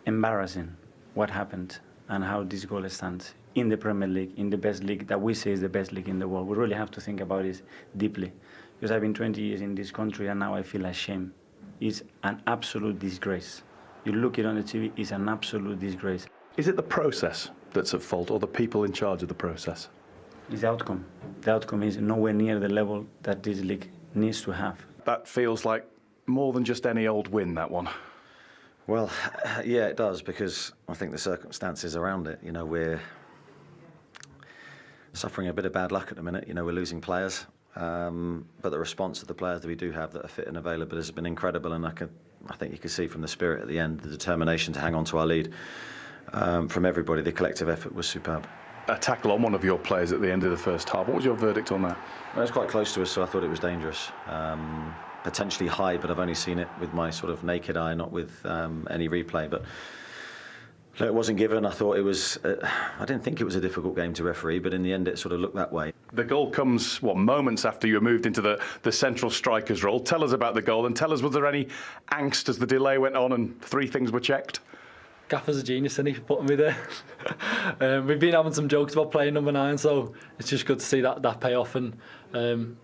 embarrassing what happened and how this goal stands in the Premier League, in the best league that we say is the best league in the world. We really have to think about it deeply, because I've been 20 years in this country and now I feel ashamed. It's an absolute disgrace. You look it on the TV, it's an absolute disgrace. Is it the process that's at fault, or the people in charge of the process? It's the outcome. The outcome is nowhere near the level that this league needs to have. That feels like more than just any old win, that one. Well, yeah, it does, because I think the circumstances around it, we're suffering a bit of bad luck at the minute. We're losing players, but the response of the players that we do have that are fit and available has been incredible, and I think you can see from the spirit at the end, the determination to hang on to our lead from everybody. The collective effort was superb. A tackle on one of your players at the end of the first half. What was your verdict on that? Well, it was quite close to us, so I thought it was dangerous. Potentially high, but I've only seen it with my sort of naked eye, not with any replay. But it wasn't given. I thought it was. I didn't think it was a difficult game to referee, but in the end, it sort of looked that way. The goal comes moments after you moved into the central striker's role. Tell us about the goal, and tell us, was there any angst as the delay went on and three things were checked? Gaffer's a genius, isn't he, for putting me there. We've been having some jokes about playing number 9, so it's just good to see that pay off. And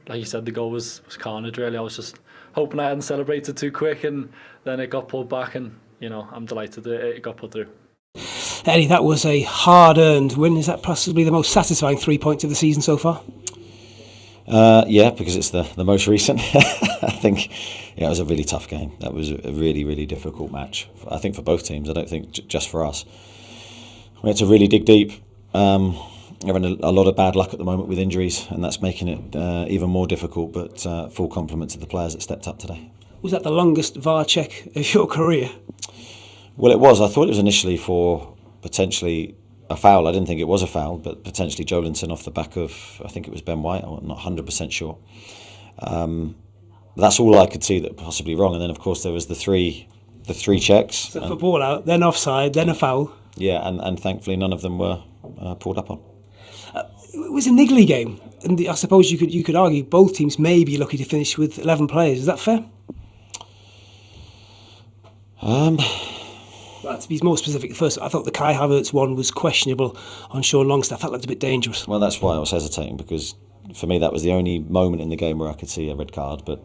like you said, the goal was carnage, really. I was just hoping I hadn't celebrated too quick, and then it got pulled back, and I'm delighted that it got put through. Eddie, that was a hard-earned win. Is that possibly the most satisfying 3 points of the season so far? Yeah, because it's the most recent. I think it was a really tough game. That was a really, really difficult match, I think, for both teams. I don't think just for us. We had to really dig deep. We're having a lot of bad luck at the moment with injuries, and that's making it even more difficult, but full compliment to the players that stepped up today. Was that the longest VAR check of your career? Well, it was. I thought it was initially for potentially a foul. I didn't think it was a foul, but potentially Jolinton off the back of, I think it was Ben White. I'm not 100% sure. That's all I could see that possibly wrong. And then, of course, there was the three checks. So for ball out, then offside, then a foul. Yeah, and thankfully none of them were pulled up on. It was a niggly game, and I suppose you could argue both teams may be lucky to finish with 11 players. Is that fair? Well, to be more specific, first, I thought the Kai Havertz one was questionable on Sean Longstaff. That looked a bit dangerous. Well, that's why I was hesitating, because for me that was the only moment in the game where I could see a red card, but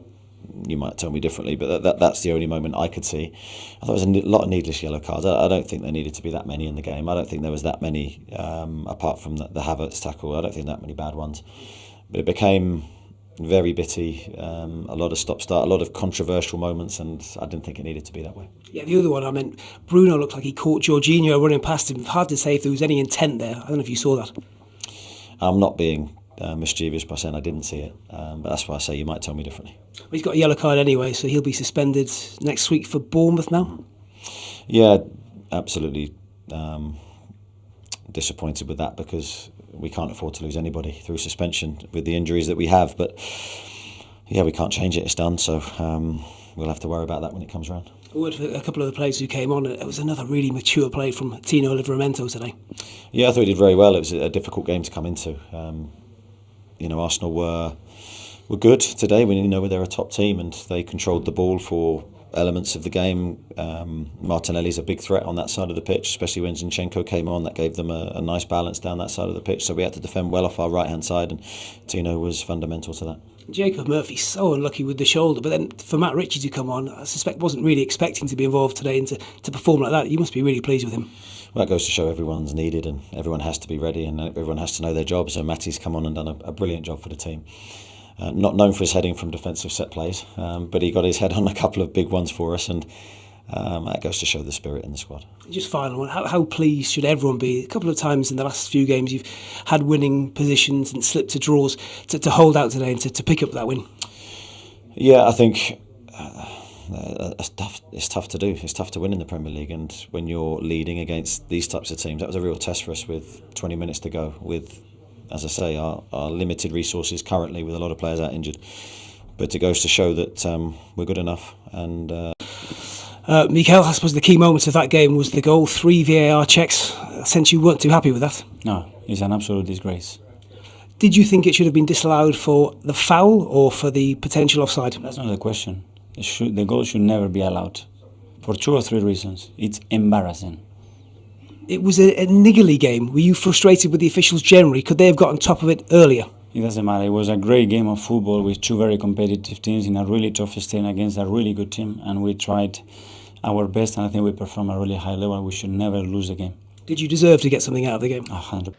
you might tell me differently, but that's the only moment I could see. I thought there was a lot of needless yellow cards. I don't think there needed to be that many in the game. I don't think there was that many, apart from the Havertz tackle. I don't think that many bad ones. But it became very bitty, a lot of stop-start, a lot of controversial moments, and I didn't think it needed to be that way. Yeah, the other one, I meant, Bruno looked like he caught Jorginho running past him. Hard to say if there was any intent there. I don't know if you saw that. I'm not being mischievous by saying I didn't see it, but that's why I say you might tell me differently. Well, he's got a yellow card anyway, so he'll be suspended next week for Bournemouth now? Yeah, absolutely disappointed with that, because we can't afford to lose anybody through suspension with the injuries that we have. But yeah, we can't change it, it's done, so we'll have to worry about that when it comes around. A word for a couple of the players who came on. It was another really mature play from Tino Livramento today. Yeah, I thought he did very well. It was a difficult game to come into. Arsenal were good today. They're a top team and they controlled the ball for elements of the game. Martinelli's a big threat on that side of the pitch, especially when Zinchenko came on. That gave them a nice balance down that side of the pitch. So we had to defend well off our right-hand side, and Tino was fundamental to that. Jacob Murphy's so unlucky with the shoulder, but then for Matt Ritchie to come on, I suspect wasn't really expecting to be involved today and to perform like that. You must be really pleased with him. Well, that goes to show everyone's needed and everyone has to be ready and everyone has to know their job. So Matty's come on and done a brilliant job for the team. Not known for his heading from defensive set plays, but he got his head on a couple of big ones for us, and that goes to show the spirit in the squad. Just final one, how pleased should everyone be? A couple of times in the last few games you've had winning positions and slipped to draws to hold out today and to pick up that win. Yeah, I think it's tough to do. It's tough to win in the Premier League, and when you're leading against these types of teams, that was a real test for us with 20 minutes to go, with, as I say, our limited resources currently, with a lot of players out injured. But it goes to show that we're good enough. And Mikel, I suppose the key moments of that game was the goal, 3 VAR checks. Since you weren't too happy with that? No, it's an absolute disgrace. Did you think it should have been disallowed for the foul or for the potential offside? That's not the question. The goal should never be allowed. For 2 or 3 reasons. It's embarrassing. It was a niggly game. Were you frustrated with the officials generally? Could they have got on top of it earlier? It doesn't matter. It was a great game of football with 2 very competitive teams in a really tough stage against a really good team, and we tried our best, and I think we performed at a really high level. We should never lose the game. Did you deserve to get something out of the game? 100%.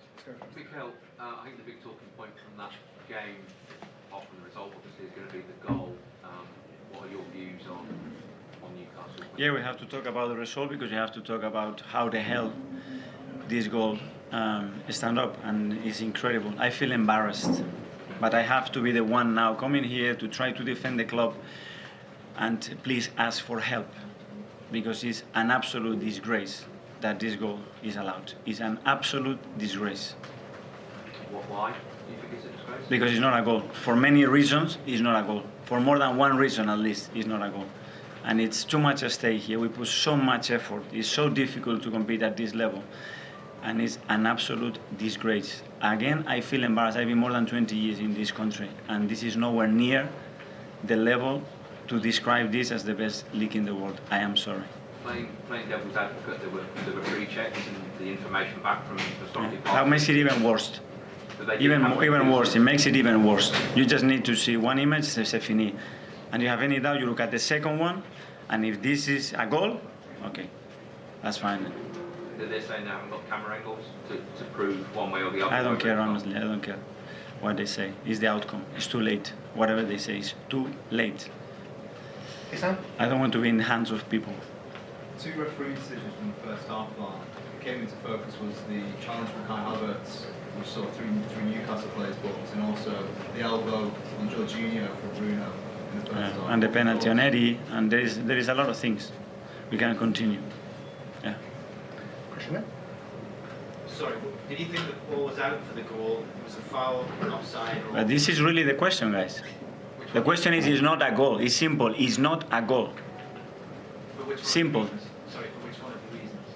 Mikel, I think the big talking point from that game, apart from the result, obviously, is going to be the goal. What are your views on Newcastle? Yeah, we have to talk about the result because we have to talk about how the hell this goal stand up, and it's incredible. I feel embarrassed, but I have to be the one now coming here to try to defend the club and please ask for help, because it's an absolute disgrace that this goal is allowed. It's an absolute disgrace. Why do you think it's a disgrace? Because it's not a goal. For many reasons, it's not a goal. For more than one reason at least, it's not a goal. And it's too much at stake here. We put so much effort. It's so difficult to compete at this level. And it's an absolute disgrace. Again, I feel embarrassed. I've been more than 20 years in this country, and this is nowhere near the level to describe this as the best league in the world. I am sorry. Playing devil's advocate, there were pre-checks and the information back from the Scottish That makes it even worse. Even worse. It makes it even worse. You just need to see one image, c'est fini. And you have any doubt, you look at the second one, and if this is a goal, okay, that's fine. They're saying they haven't got camera angles to prove one way or the other. I don't care, honestly. I don't care what they say. It's the outcome. It's too late. Whatever they say is too late. I don't want to be in the hands of people. 2 referee decisions from the first half that came into focus was the challenge from Kai Havertz, which saw through Newcastle players' box, and also the elbow on Jorginho for Bruno in the first half. And the penalty on Eddie, and there is a lot of things. We can continue. Yeah. Sorry, did you think the ball was out for the goal? Was a foul, an offside? Or... But this is really the question, guys. The question is, it's not a goal. It's simple. It's not a goal. For which one Simple. Of the reasons? Sorry, for which one of the reasons?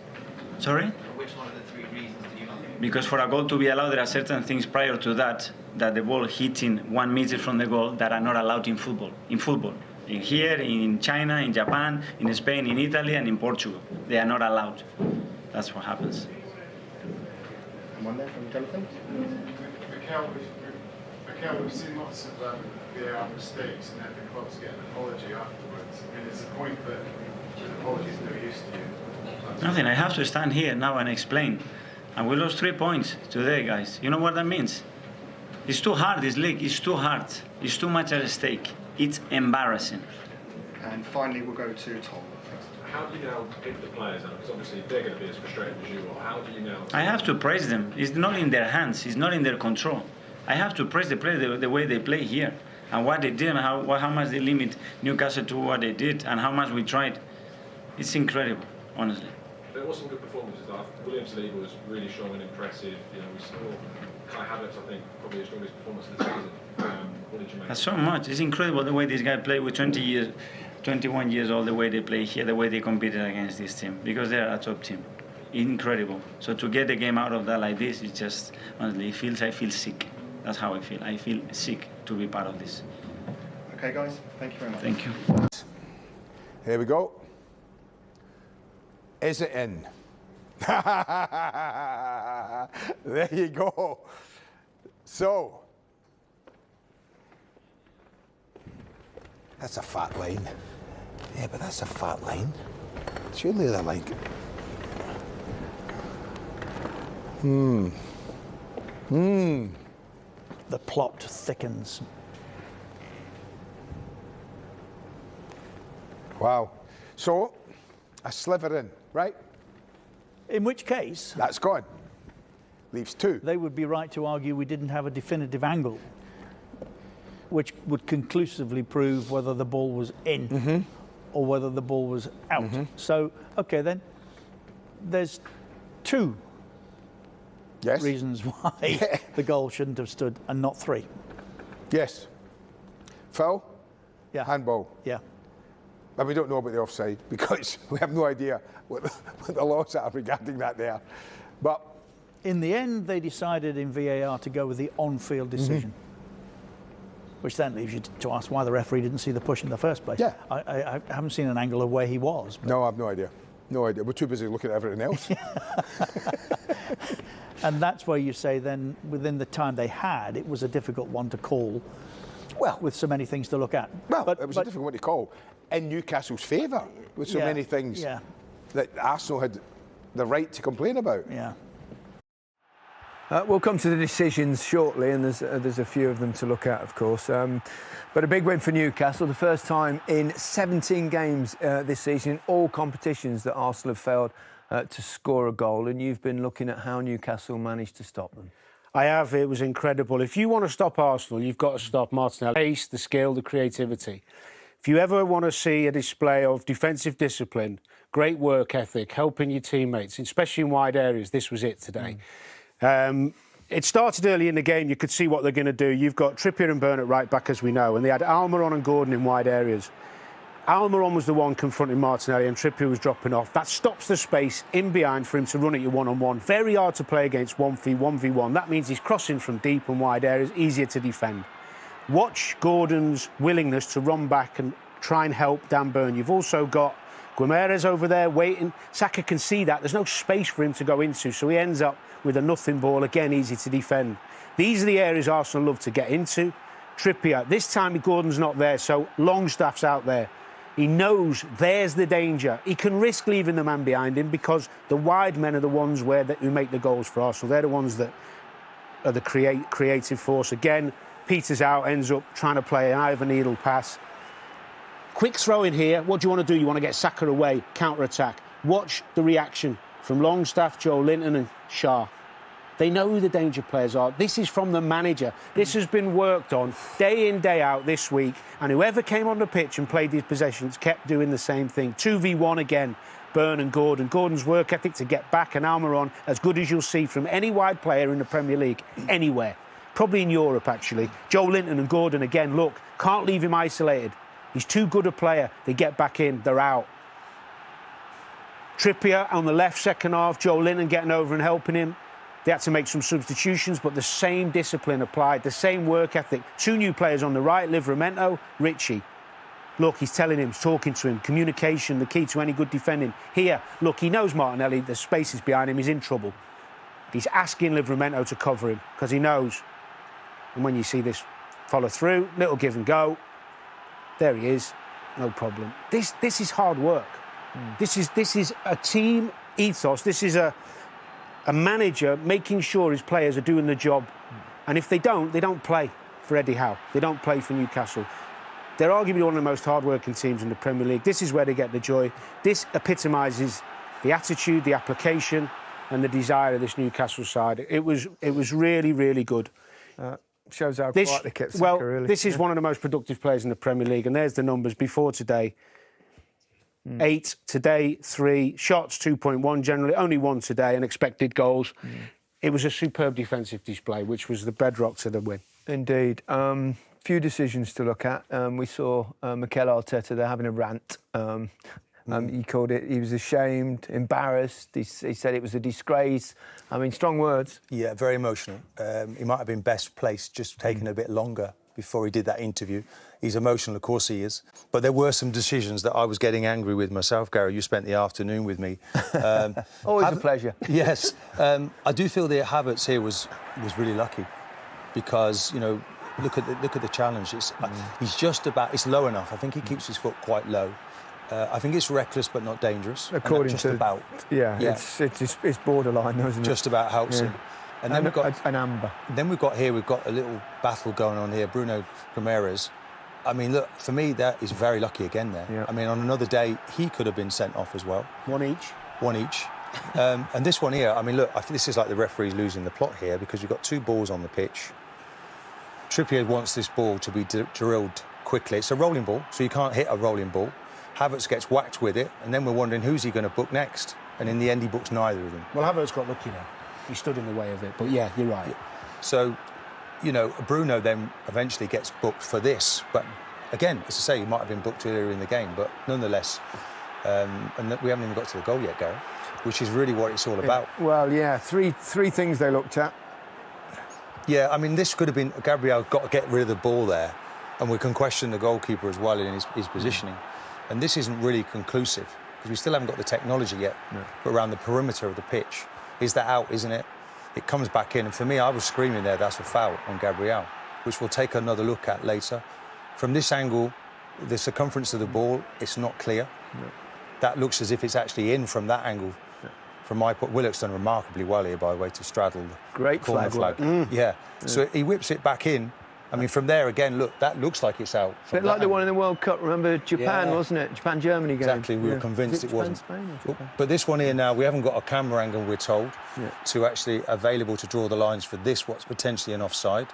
Sorry? For which one of the 3 reasons did you not think? Because for a goal to be allowed, there are certain things prior to that the ball hitting 1 meter from the goal that are not allowed in football. In here, in China, in Japan, in Spain, in Italy, and in Portugal. They are not allowed. That's what happens. One there from Jonathan. Mikel, we've seen lots of VAR mistakes, and then the clubs get an apology afterwards. I mean, it's the point that an apology is no use to you. Nothing. I have to stand here now and explain. And we lost 3 points today, guys. You know what that means? It's too hard, this league. It's too hard. It's too much at stake. It's embarrassing. And finally, we'll go to Tom. How do you now pick the players out? Because obviously they're going to be as frustrated as you are. How do you now... I have to praise them. It's not in their hands. It's not in their control. I have to praise the players the way they play here and what they did and how much they limit Newcastle to what they did and how much we tried. It's incredible, honestly. There was some good performances. William Saliba was really strong and impressive. You know, we saw Kai Havertz, I think, probably the strongest performance of the season. What did you make? That's so much. It's incredible the way this guy played with 21 years old, the way they play here, the way they competed against this team, because they're a top team. Incredible. So to get the game out of that like this, it's just, honestly, I feel sick. That's how I feel. I feel sick to be part of this. Okay, guys. Thank you very much. Thank you. Here we go. Is it in? There you go. So, that's a fat line. Yeah, but that's a fat line. Surely they're like... The plot thickens. Wow. So, a sliver in, right? In which case... That's gone. Leaves 2. They would be right to argue we didn't have a definitive angle, which would conclusively prove whether the ball was in or whether the ball was out. So, okay, then, there's 2 reasons why the goal shouldn't have stood and not 3. Yes. Foul? Yeah. Handball? Yeah. But we don't know about the offside because we have no idea what the laws are regarding that there. But in the end, they decided in VAR to go with the on-field decision, Which then leaves you to ask why the referee didn't see the push in the first place. Yeah. I haven't seen an angle of where he was. No, I've no idea. No idea. We're too busy looking at everything else. And that's where you say then, within the time they had, it was a difficult one to call. Well, with so many things to look at. Well, it was a difficult one to call in Newcastle's favour, with so many things that Arsenal had the right to complain about. Yeah. We'll come to the decisions shortly, and there's a few of them to look at, of course. But a big win for Newcastle, the first time in 17 games this season in all competitions that Arsenal have failed to score a goal, and you've been looking at how Newcastle managed to stop them. I have. It was incredible. If you want to stop Arsenal, you've got to stop Martinelli. The pace, the skill, the creativity. If you ever want to see a display of defensive discipline, great work ethic, helping your teammates, especially in wide areas, this was it today. It started early in the game. You could see what they're going to do. You've got Trippier and Burnett right back, as we know, and they had Almiron and Gordon in wide areas. Almiron was the one confronting Martinelli and Trippier was dropping off. That stops the space in behind for him to run at you one-on-one. Very hard to play against 1v1. That means he's crossing from deep and wide areas, easier to defend. Watch Gordon's willingness to run back and try and help Dan Burn. You've also got Guimaraes over there waiting. Saka can see that. There's no space for him to go into, so he ends up with a nothing ball, again, easy to defend. These are the areas Arsenal love to get into. Trippier, this time Gordon's not there, so Longstaff's out there. He knows there's the danger. He can risk leaving the man behind him because the wide men are the ones who make the goals for Arsenal. They're the ones that are the creative force. Again, Peters out, ends up trying to play an Ivan Needle pass. Quick throw in here. What do you want to do? You want to get Saka away, counter-attack. Watch the reaction from Longstaff, Joe Linton and Shah. They know who the danger players are. This is from the manager. This has been worked on day in, day out this week. And whoever came on the pitch and played these possessions kept doing the same thing. 2v1 again, Burn and Gordon. Gordon's work ethic to get back, and Almiron, as good as you'll see from any wide player in the Premier League, anywhere. Probably in Europe, actually. Joe Linton and Gordon, again, look, can't leave him isolated. He's too good a player. They get back in, they're out. Trippier on the left, second half. Joe Linton getting over and helping him. They had to make some substitutions, but the same discipline applied, the same work ethic. Two new players on the right, Livramento, Ritchie. Look, he's telling him, talking to him, communication, the key to any good defending. Here, look, he knows Martinelli, the space is behind him, he's in trouble. He's asking Livramento to cover him, because he knows. And when you see this follow through, little give and go, there he is, no problem. This is hard work. This is a team ethos. This is a manager making sure his players are doing the job. And if they don't play for Eddie Howe. They don't play for Newcastle. They're arguably one of the most hard-working teams in the Premier League. This is where they get the joy. This epitomises the attitude, the application and the desire of this Newcastle side. It was really, really good. Shows how quiet they kept Saka, well, really. This is one of the most productive players in the Premier League, and there's the numbers before today. 8 today, 3 shots, 2.1 generally, only 1 today, and expected goals. It was a superb defensive display, which was the bedrock to the win. Indeed. Few decisions to look at. We saw Mikel Arteta there having a rant. He called it, he was ashamed, embarrassed. He said it was a disgrace. I mean, strong words. Yeah, very emotional. He might have been best placed, just taking a bit longer before he did that interview. He's emotional, of course he is. But there were some decisions that I was getting angry with myself, Gary. You spent the afternoon with me. Always a pleasure. Yes. I do feel that Havertz here was really lucky because, you know, look at the challenge. He's just about, it's low enough. I think he keeps his foot quite low. I think it's reckless but not dangerous. According just to about. Yeah. It's borderline, isn't it? Just about helps him. And then we've got an amber. Then we've got a little battle going on here. Bruno Guimaraes. I mean, look, for me that is very lucky again there. Yeah. I mean, on another day he could have been sent off as well. One each. And this one here, I mean, look, I think this is like the referee's losing the plot here because you've got 2 balls on the pitch. Trippier wants this ball to be drilled quickly. It's a rolling ball, so you can't hit a rolling ball. Havertz gets whacked with it, and then we're wondering who's he going to book next. And in the end, he books neither of them. Well, Havertz got lucky there. He stood in the way of it, but yeah, you're right. So, you know, Bruno then eventually gets booked for this. But again, as I say, he might have been booked earlier in the game, but nonetheless, and we haven't even got to the goal yet, Gary, which is really what it's all about. Well, yeah, three things they looked at. Yeah, I mean, this could have been Gabriel got to get rid of the ball there. and we can question the goalkeeper as well in his positioning. And this isn't really conclusive because we still haven't got the technology yet. But around the perimeter of the pitch, is that out? Isn't it? It comes back in, and for me, I was screaming there. That's a foul on Gabriel, which we'll take another look at later. From this angle, the circumference of the ball, it's not clear. That looks as if it's actually in from that angle. From my point, Willock's done remarkably well here, by the way, to straddle the Great corner flag. Yeah. So he whips it back in. I mean, from there again, look, that looks like it's out. A bit like the one in the World Cup. Remember Japan, Yeah. wasn't it? Japan-Germany game. Exactly. We were convinced it wasn't. Spain or Japan? But this one here now, we haven't got a camera angle, we're told, to actually available to draw the lines for this, what's potentially an offside.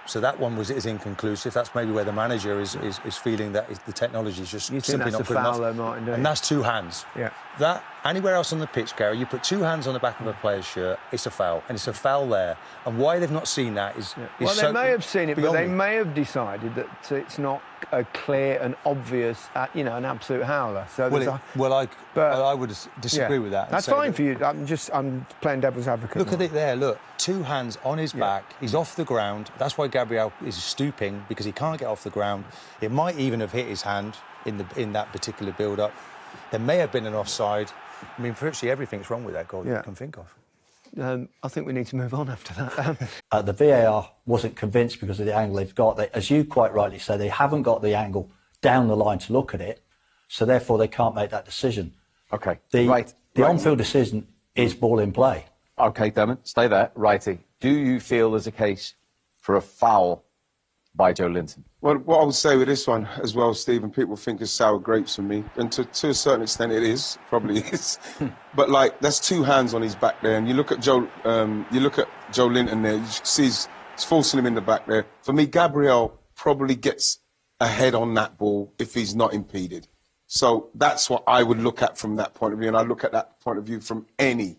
So that one is inconclusive. That's maybe where the manager is feeling that the technology is just simply not good enough. Though, Martin, and that's two hands. Yeah. That anywhere else on the pitch, Gary, you put two hands on the back of a player's shirt, it's a foul, and it's a foul there. And why they've not seen that is Well, they may have seen it, but they me. may have decided that it's not a clear and obvious, an absolute howler. So I would disagree with that. That's fine for you. I'm playing devil's advocate. Look at it there. Look, two hands on his back. He's off the ground. That's why Gabriel is stooping, because he can't get off the ground. It might even have hit his hand in that particular build-up. There may have been an offside. I mean, virtually everything's wrong with that goal you can think of. I think we need to move on after that. The VAR wasn't convinced because of the angle they've got. As you quite rightly say, they haven't got the angle down the line to look at it, so therefore they can't make that decision. OK, The on-field decision is ball in play. OK, Dermot, stay there. Righty. Do you feel there's a case for a foul by Joe Linton? Well, what I would say with this one as well, Stephen, people think it's sour grapes for me, and to a certain extent it is, probably is. But that's two hands on his back there, and you look at Joe Linton there. You see he's forcing him in the back there. For me, Gabriel probably gets ahead on that ball if he's not impeded. So that's what I would look at from that point of view, and I look at that point of view from any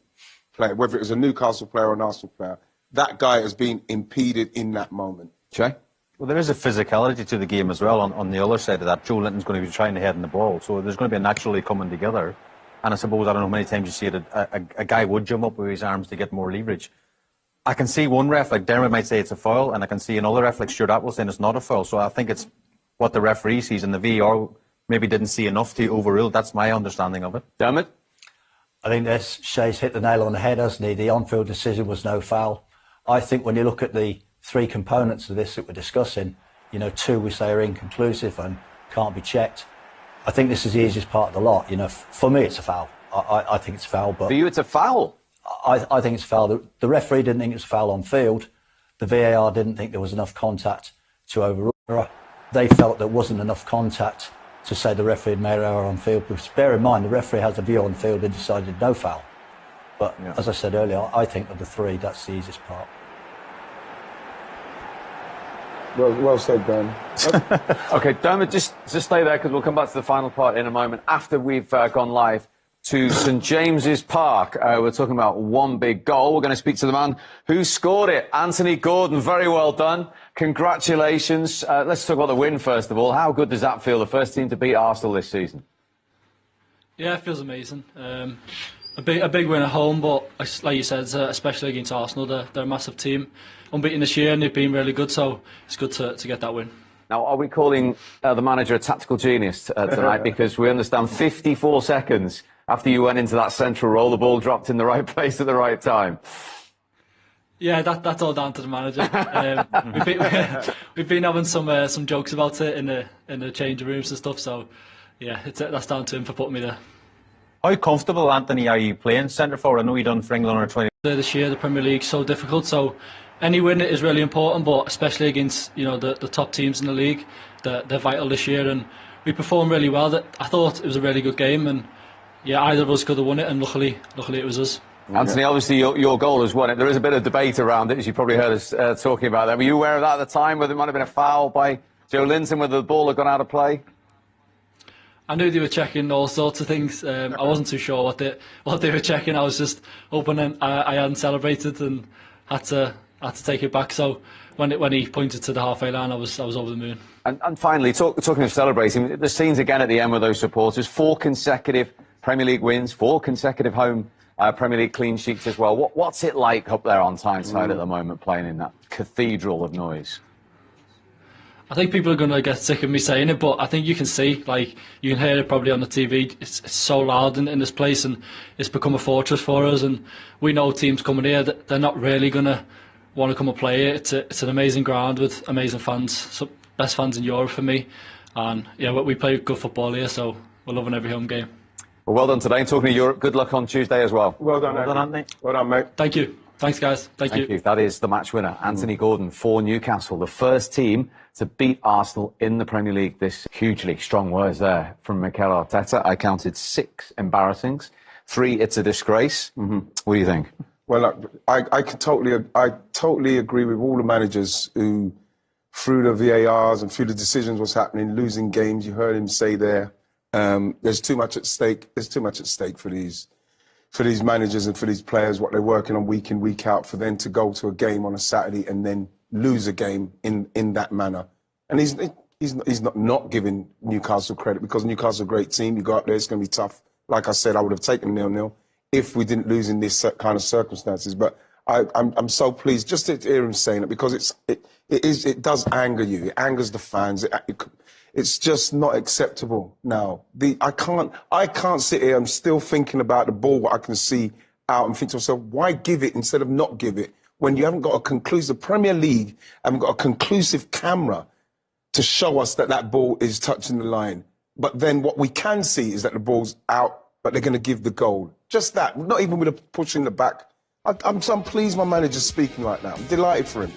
player, whether it was a Newcastle player or an Arsenal player. That guy has been impeded in that moment. Jay? Well, there is a physicality to the game as well on the other side of that. Joe Linton's going to be trying to head in the ball, so there's going to be a naturally coming together. And I suppose, I don't know how many times you see it, a guy would jump up with his arms to get more leverage. I can see one ref, like Dermot might say it's a foul, and I can see another ref, like Stuart Atwell, saying it's not a foul. So I think it's what the referee sees, and the VAR maybe didn't see enough to overrule. That's my understanding of it. Dermot? I think Shay's hit the nail on the head, hasn't he? The on-field decision was no foul. I think when you look at the three components of this that we're discussing, two we say are inconclusive and can't be checked. I think this is the easiest part of the lot. For me, it's a foul. I think it's a foul. But for you, it's a foul? I think it's a foul. The referee didn't think it was a foul on field. The VAR didn't think there was enough contact to overrule. They felt there wasn't enough contact to say the referee had made an error on field. Because bear in mind, the referee has a view on field and decided no foul. But as I said earlier, I think of the three, that's the easiest part. Well said, Ben. OK, Dermot, just stay there because we'll come back to the final part in a moment after we've gone live to St James's Park. We're talking about one big goal. We're going to speak to the man who scored it, Anthony Gordon. Very well done. Congratulations. Let's talk about the win first of all. How good does that feel, the first team to beat Arsenal this season? Yeah, it feels amazing. A big win at home, but like you said, especially against Arsenal, they're a massive team. Unbeaten this year, and they've been really good, so it's good to get that win. Now, are we calling the manager a tactical genius tonight? Because we understand 54 seconds after you went into that central role, the ball dropped in the right place at the right time. Yeah, that's all down to the manager. We've been having some jokes about it in the changing rooms and stuff, so yeah, that's down to him for putting me there. How comfortable, Anthony, are you playing centre forward? I know you've done for England under 20. This year, the Premier League's so difficult, so any win is really important, but especially against the top teams in the league, they're vital this year, and we performed really well. I thought it was a really good game, and yeah, either of us could have won it, and luckily it was us. Anthony, obviously your goal has won it. There is a bit of debate around it, as you probably heard us talking about that. Were you aware of that at the time, whether it might have been a foul by Joe Linton, whether the ball had gone out of play? I knew they were checking all sorts of things. I wasn't too sure what they were checking. I was just hoping I hadn't celebrated and had to take it back. So when he pointed to the halfway line, I was over the moon. And finally, talking of celebrating, the scenes again at the end with those supporters. 4 consecutive Premier League wins, 4 consecutive home Premier League clean sheets as well. What's it like up there on Tyneside at the moment, playing in that cathedral of noise? I think people are going to get sick of me saying it, but I think you can see, like, you can hear it probably on the TV. It's so loud in this place, and it's become a fortress for us. And we know teams coming here, they're not really going to want to come and play it. It's an amazing ground with amazing fans, so best fans in Europe for me. And yeah, we play good football here, so we're loving every home game. Well done today. And talking to Europe, good luck on Tuesday as well. Well done, Anthony. Well done, mate. Thank you. Thanks, guys. Thank you. That is the match winner, Anthony Gordon for Newcastle, the first team to beat Arsenal in the Premier League. This hugely strong words there from Mikel Arteta. I counted 6 embarrassings, 3 it's a disgrace. What do you think? Well, I totally agree with all the managers who, through the VARs and through the decisions, what's happening, losing games. You heard him say there, there's too much at stake. There's too much at stake for these managers and for these players, what they're working on week in, week out, for them to go to a game on a Saturday and then lose a game in that manner. And he's not giving Newcastle credit, because Newcastle's a great team. You go up there, it's going to be tough. Like I said, I would have taken 0-0 if we didn't lose in this kind of circumstances. But I'm so pleased just to hear him saying it, because it does anger you. It angers the fans. It's just not acceptable now. I can't sit here. I'm still thinking about the ball, what I can see out, and think to myself, why give it instead of not give it when you haven't got a conclusive Premier League, haven't got a conclusive camera to show us that ball is touching the line. But then what we can see is that the ball's out, but they're going to give the goal. Just that, not even with a push in the back. I'm pleased my manager's speaking like that. I'm delighted for him.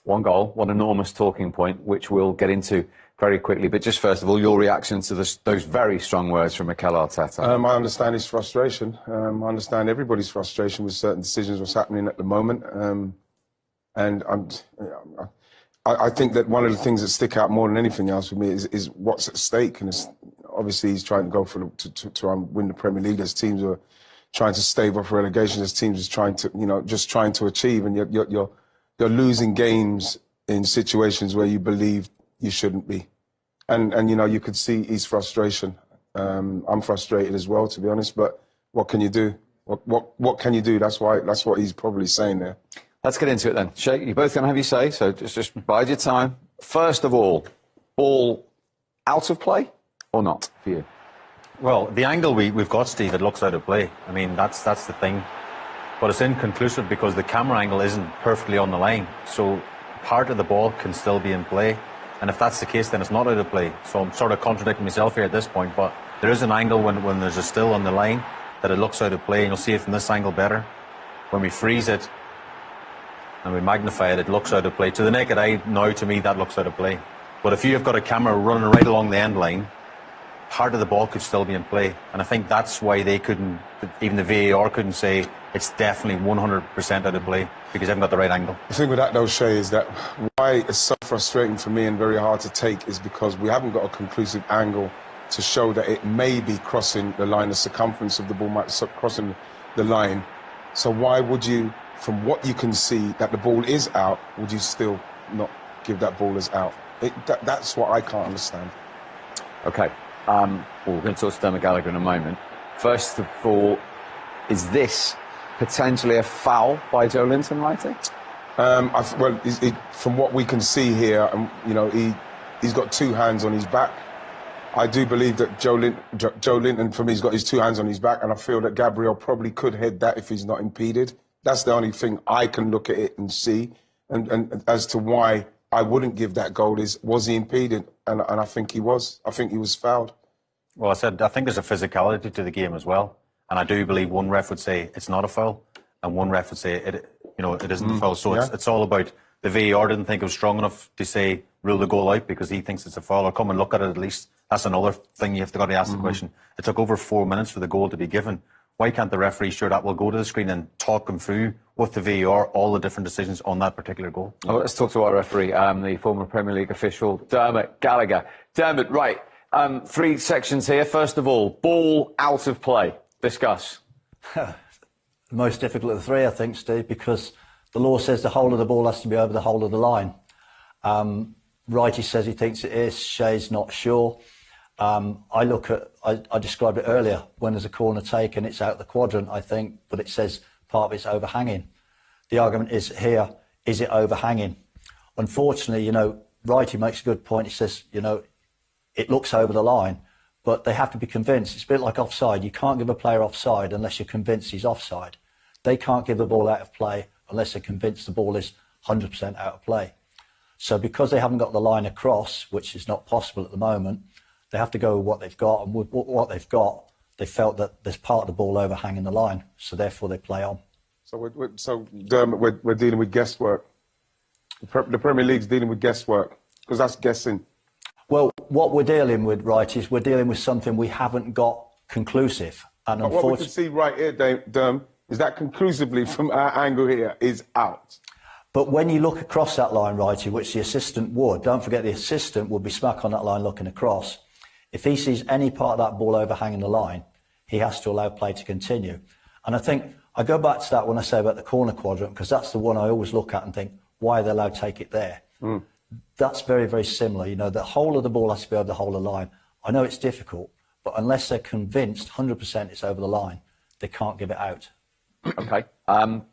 One goal, one enormous talking point, which we'll get into very quickly. But just first of all, your reaction to those very strong words from Mikel Arteta. I understand his frustration. I understand everybody's frustration with certain decisions, what's happening at the moment. And I think that one of the things that stick out more than anything else for me is what's at stake. And obviously he's trying to go to try and win the Premier League. There's teams who are trying to stave off relegation. There's teams who's trying to, just trying to achieve. And you're losing games in situations where you believe you shouldn't be. And you could see his frustration. I'm frustrated as well, to be honest, but what can you do? What can you do? That's what he's probably saying there. Let's get into it then. Sheikh, you're both going to have your say, so just bide your time. First of all, ball out of play or not for you? Well, the angle we've got, Steve, it looks out of play. I mean, that's the thing. But it's inconclusive because the camera angle isn't perfectly on the line. So part of the ball can still be in play. And if that's the case, then it's not out of play. So I'm sort of contradicting myself here at this point. But there is an angle when there's a still on the line that it looks out of play. And you'll see it from this angle better. When we freeze it and we magnify it, it looks out of play. To the naked eye, now to me, that looks out of play. But if you've got a camera running right along the end line, part of the ball could still be in play. And I think that's why they couldn't, even the VAR couldn't say it's definitely 100% out of play, because they haven't got the right angle. The thing with that, though, Shay, is that why it's so frustrating for me and very hard to take is because we haven't got a conclusive angle to show that it may be crossing the line, the circumference of the ball might be crossing the line. So why would you, from what you can see, that the ball is out, would you still not give that ball as out? That's what I can't understand. OK. Well, we're going to talk to Dermot Gallagher in a moment. First of all, is this potentially a foul by Joe Linton, Righty? Well, from what we can see here, he's got 2 hands on his back. I do believe that Joe Linton, for me, has got his 2 hands on his back, and I feel that Gabriel probably could head that if he's not impeded. That's the only thing I can look at it and see. And as to why I wouldn't give that goal was he impeded? And I think he was. I think he was fouled. Well, I think there's a physicality to the game as well. And I do believe one ref would say it's not a foul, and one ref would say it isn't a foul. So it's all about the VAR didn't think it was strong enough to say rule the goal out because he thinks it's a foul, or come and look at it at least. That's another thing you have to ask the question. It took over 4 minutes for the goal to be given. Why can't the referee sure that will go to the screen and talk him through with the VAR all the different decisions on that particular goal? Oh, let's talk to our referee, the former Premier League official, Dermot Gallagher. Dermot, right, 3 sections here. First of all, ball out of play. Discuss. The most difficult of the 3, I think, Steve, because the law says the whole of the ball has to be over the whole of the line. Righty says he thinks it is. Shay's not sure. I described it earlier, when there's a corner taken, it's out the quadrant, I think, but it says part of it's overhanging. The argument is here, is it overhanging? Unfortunately, Righty makes a good point. He says, you know, it looks over the line, but they have to be convinced. It's a bit like offside. You can't give a player offside unless you're convinced he's offside. They can't give the ball out of play unless they're convinced the ball is 100% out of play. So because they haven't got the line across, which is not possible at the moment, they have to go with what they've got. And with what they've got, they felt that there's part of the ball overhanging the line. So therefore they play on. So Dermot, we're dealing with guesswork. The Premier League's dealing with guesswork, because that's guessing. Well, what we're dealing with, right, is we're dealing with something we haven't got conclusive. And But what we can see right here, Derm, is that conclusively from our angle here is out. But when you look across that line, Righty, which the assistant would, don't forget the assistant would be smack on that line looking across. If he sees any part of that ball overhanging the line, he has to allow play to continue. And I think I go back to that when I say about the corner quadrant, because that's the one I always look at and think, why are they allowed to take it there? That's very, very similar. You know, the whole of the ball has to be over the whole of the line. I know it's difficult, but unless they're convinced 100% it's over the line, they can't give it out. Okay.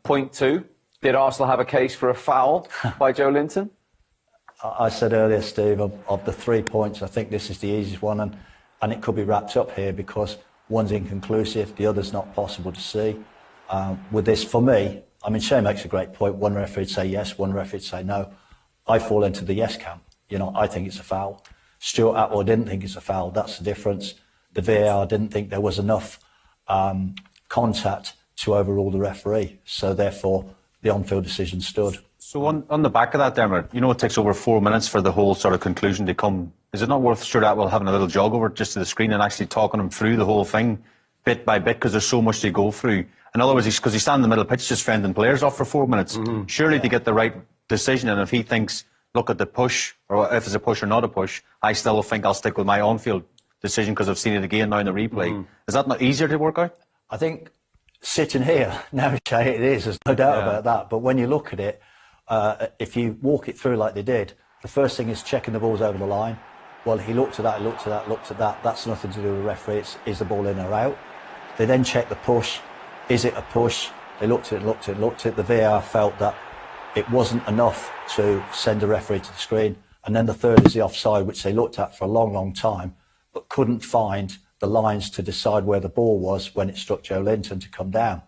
Point 2. Did Arsenal have a case for a foul by Joe Linton? I said earlier, Steve, of the 3 points, I think this is the easiest one, and it could be wrapped up here because one's inconclusive, the other's not possible to see. With this, for me, I mean, Shay makes a great point. One referee would say yes, one referee would say no. I fall into the yes camp. You know, I think it's a foul. Stuart Atwell didn't think it's a foul. That's the difference. The VAR didn't think there was enough contact to overrule the referee. So therefore, the on-field decision stood. So on the back of that, Dermot, you know it takes over 4 minutes for the whole sort of conclusion to come. Is it not worth Stuart Atwell having a little jog over just to the screen and actually talking him through the whole thing bit by bit, because there's so much to go through? In other words, because he's standing in the middle of the pitch just fending players off for 4 minutes. Surely to get the right decision, and if he thinks, look at the push, or if it's a push or not a push, I still think I'll stick with my on-field decision because I've seen it again now in the replay. Is that not easier to work out? I think sitting here, now Shay, it is, there's no doubt about that. But when you look at it, if you walk it through like they did, the first thing is checking the ball's over the line. Well, he looked at that, looked at that, looked at that. That's nothing to do with the referee. Is the ball in or out? They then check the push. Is it a push? They looked at it, looked at it, looked at it. The VAR felt that it wasn't enough to send a referee to the screen. And then the third is the offside, which they looked at for a long, long time, but couldn't find the lines to decide where the ball was when it struck Joe Linton to come down.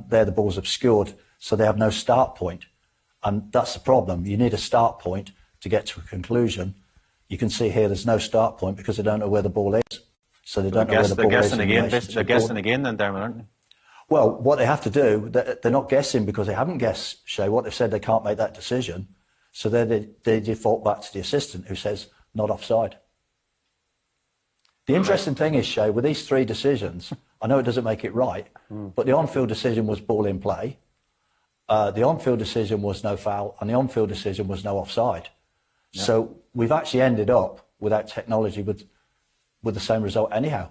There the ball's obscured, so they have no start point. And that's the problem. You need a start point to get to a conclusion. You can see here there's no start point because they don't know where the ball is. So they don't know where the ball is. They're guessing again then, Dermot, aren't they? Well, what they have to do, they're not guessing because they haven't guessed, Shay. What they've said, they can't make that decision. So they default back to the assistant who says, not offside. The interesting thing is, Shay, with these 3 decisions, I know it doesn't make it right, but the on-field decision was ball in play. The on-field decision was no foul, and the on-field decision was no offside. Yeah. So we've actually ended up, without technology, with the same result anyhow.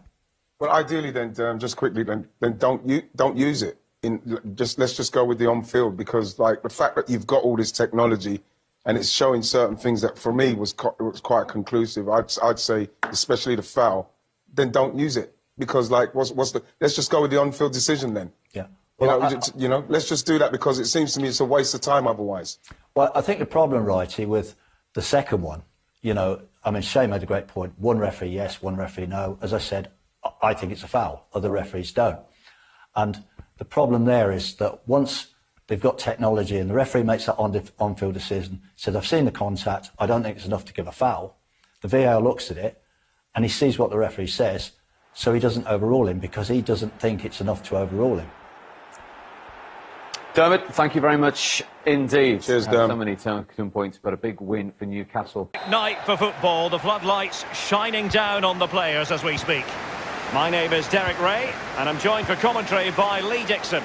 Well, ideally, then, just quickly, then don't use it. Let's just go with the on-field, because like the fact that you've got all this technology and it's showing certain things that for me was quite conclusive. I'd say, especially the foul, then don't use it, because like let's just go with the on-field decision then. Yeah. Well, let's just do that, because it seems to me it's a waste of time otherwise. Well, I think the problem, Righty, with the second one, I mean, Shay made a great point. One referee yes, one referee no. As I said, I think it's a foul. Other referees don't. And the problem there is that once they've got technology and the referee makes that on-field decision, says, I've seen the contact, I don't think it's enough to give a foul. The VAR looks at it and he sees what the referee says, so he doesn't overrule him because he doesn't think it's enough to overrule him. Dermot, thank you very much indeed. Cheers, Dermot. So many talking points, but a big win for Newcastle. Night for football, the floodlights shining down on the players as we speak. My name is Derek Ray, and I'm joined for commentary by Lee Dixon.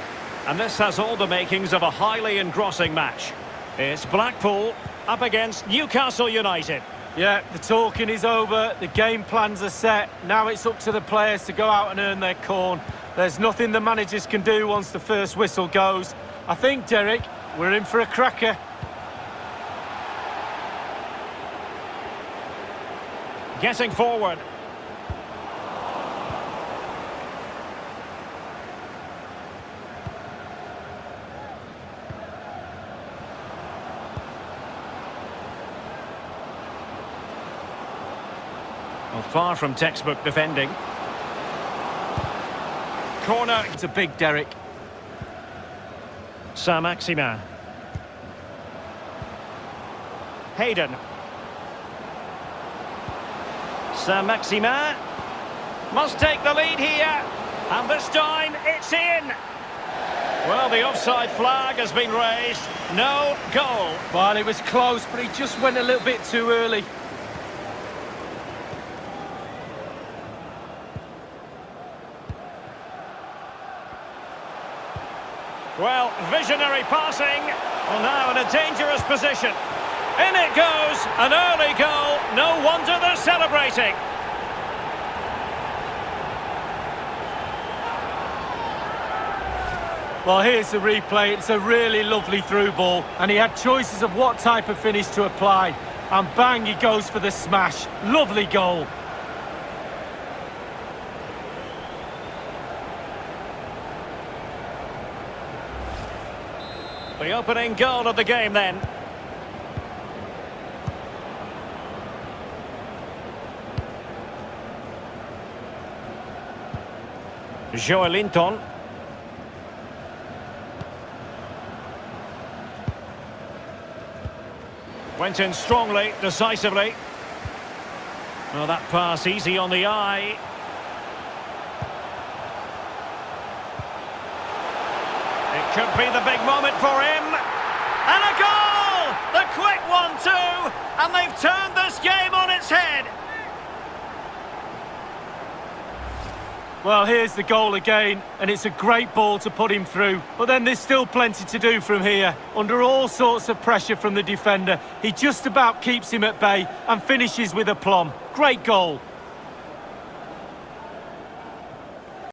And this has all the makings of a highly engrossing match. It's Blackpool up against Newcastle United. Yeah, the talking is over, the game plans are set. Now it's up to the players to go out and earn their corn. There's nothing the managers can do once the first whistle goes. I think, Derek, we're in for a cracker. Getting forward. Well, far from textbook defending. Corner. It's a big Derek. Saint-Maximin. Hayden. Saint-Maximin must take the lead here, and this time it's in. Well, the offside flag has been raised. No goal. Well, it was close, but he just went a little bit too early. Well, visionary passing. Well, now in a dangerous position. In it goes, an early goal. No wonder they're celebrating. Well, here's the replay. It's a really lovely through ball, and he had choices of what type of finish to apply. And bang, he goes for the smash. Lovely goal. The opening goal of the game then. Joelinton. Went in strongly, decisively. Well, that pass easy on the eye. It could be the big moment for him. And a goal! The quick 1-2, and they've turned this game on its head. Well, here's the goal again, and it's a great ball to put him through. But then there's still plenty to do from here. Under all sorts of pressure from the defender, he just about keeps him at bay and finishes with aplomb. Great goal.